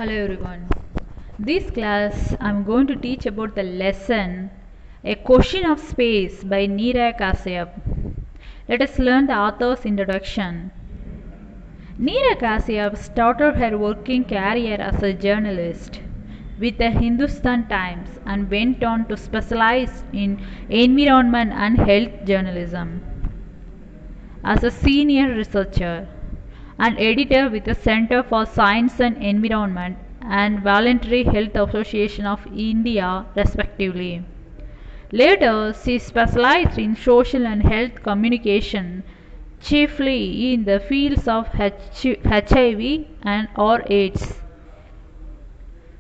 Hello everyone. This class I'm going to teach about the lesson A Question of Space by Neera Kashyap. Let us learn the author's introduction. Neera Kashyap started her working career as a journalist with the Hindustan Times and went on to specialize in environment and health journalism. As a senior researcher and editor with the Center for Science and Environment and Voluntary Health Association of India, respectively. Later, she specialized in social and health communication, chiefly in the fields of HIV and or AIDS,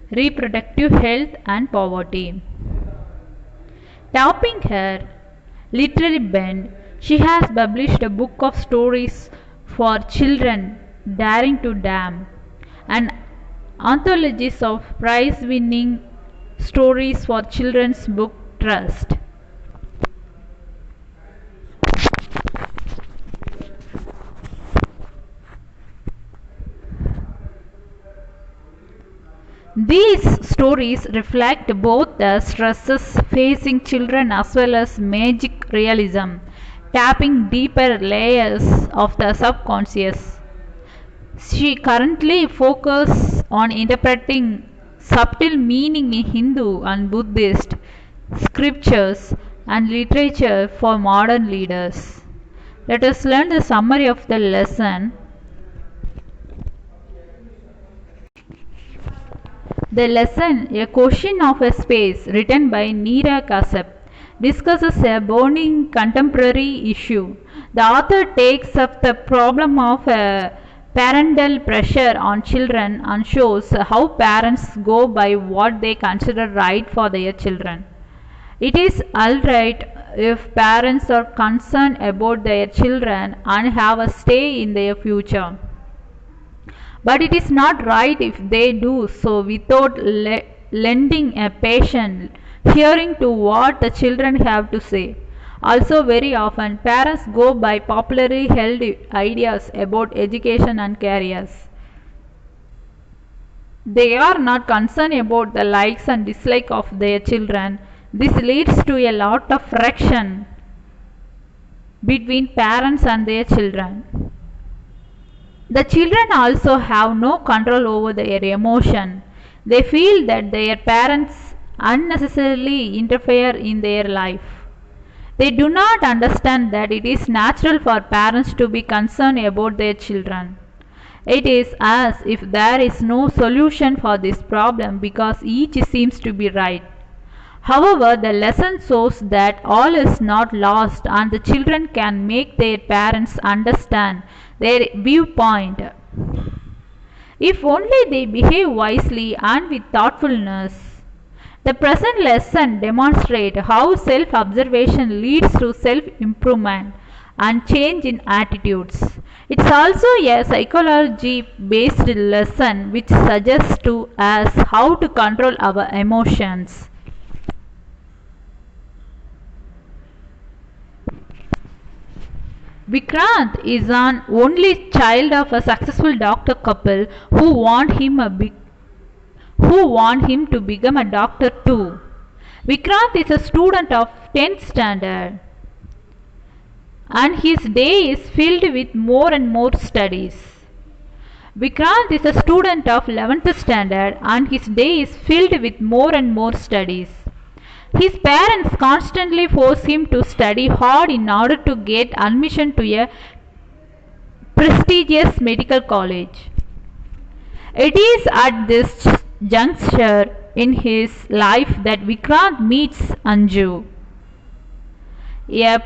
reproductive health and poverty. Topping her literary bent, she has published a book of stories for children, Daring to Dam, and anthologies of prize-winning stories for children's book trust. These stories reflect both the stresses facing children as well as magic realism, tapping deeper layers of the subconscious. She currently focuses on interpreting subtle meaning in Hindu and Buddhist scriptures and literature for modern leaders. Let us learn the summary of the lesson. The lesson, A Question of a Space, written by Neera Kashyap, discusses a burning contemporary issue. The author takes up the problem of parental pressure on children and shows how parents go by what they consider right for their children. It is alright if parents are concerned about their children and have a say in their future. But it is not right if they do so without lending a patient hearing to what the children have to say. Also, very often, parents go by popularly held ideas about education and careers. They are not concerned about the likes and dislikes of their children. This leads to a lot of friction between parents and their children. The children also have no control over their emotion. They feel that their parents unnecessarily interfere in their life. They do not understand that it is natural for parents to be concerned about their children. It is as if there is no solution for this problem because each seems to be right. However, the lesson shows that all is not lost and the children can make their parents understand their viewpoint. If only they behave wisely and with thoughtfulness. The present lesson demonstrates how self-observation leads to self-improvement and change in attitudes. It's also a psychology-based lesson which suggests to us how to control our emotions. Vikrant is an only child of a successful doctor couple who want him to become a doctor too. Vikrant is a student of 10th standard and his day is filled with more and more studies. Vikrant is a student of 11th standard and his day is filled with more and more studies. His parents constantly force him to study hard in order to get admission to a prestigious medical college. It is at this juncture in his life that Vikrant meets Anju, a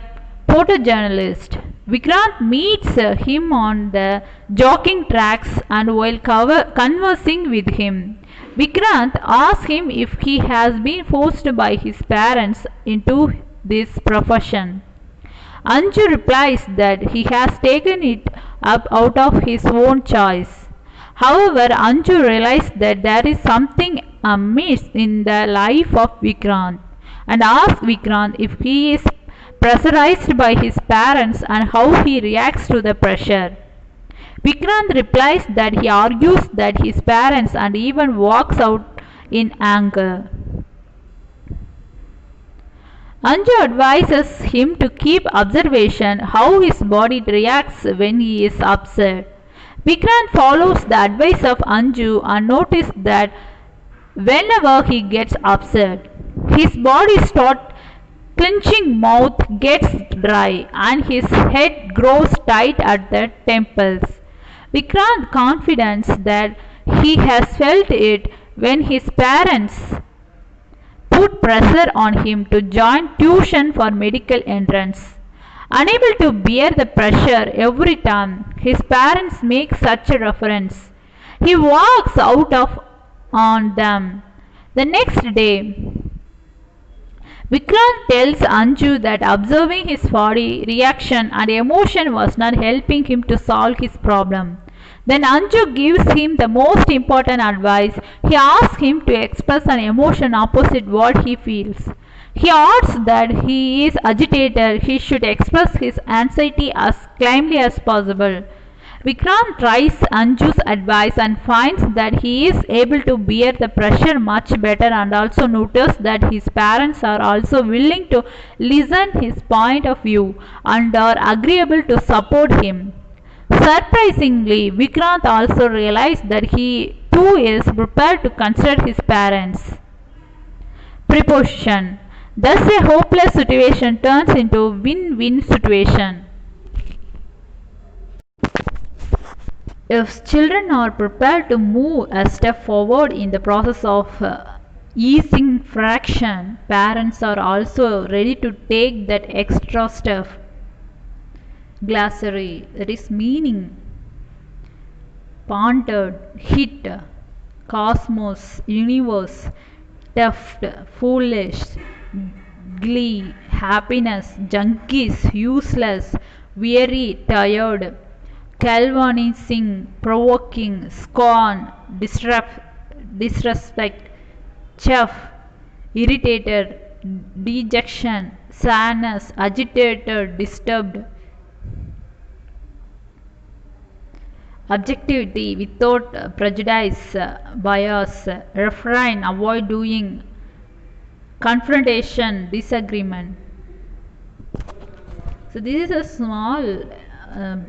photojournalist. Vikrant meets him on the jogging tracks and while conversing with him, Vikrant asks him if he has been forced by his parents into this profession. Anju replies that he has taken it up out of his own choice. However, Anju realizes that there is something amiss in the life of Vikrant and asks Vikrant if he is pressurized by his parents and how he reacts to the pressure. Vikrant replies that he argues that his parents and even walks out in anger. Anju advises him to keep observation how his body reacts when he is upset. Vikrant follows the advice of Anju and notices that whenever he gets upset, his body starts clenching, mouth gets dry, and his head grows tight at the temples. Vikrant confidence that he has felt it when his parents put pressure on him to join tuition for medical entrance. Unable to bear the pressure every time his parents make such a reference, he walks out on them. The next day, Vikrant tells Anju that observing his body reaction and emotion was not helping him to solve his problem. Then Anju gives him the most important advice. He asks him to express an emotion opposite what he feels. He adds that he is agitated. He should express his anxiety as calmly as possible. Vikrant tries Anju's advice and finds that he is able to bear the pressure much better, and also notices that his parents are also willing to listen his point of view and are agreeable to support him. Surprisingly, Vikrant also realized that he too is prepared to consider his parents' proposition. Thus, a hopeless situation turns into a win-win situation. If children are prepared to move a step forward in the process of easing friction, parents are also ready to take that extra step. Glossary, that is meaning: pondered, hit, cosmos, universe, tuft, foolish, glee, happiness, junkies, useless, weary, tired, galvanizing, provoking, scorn, disrespect, chaff, irritated, dejection, sadness, agitated, disturbed. Objectivity, without prejudice, bias, refrain, avoid doing, confrontation, disagreement. So this is a small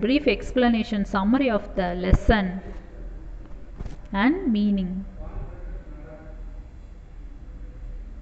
brief explanation summary of the lesson and meaning.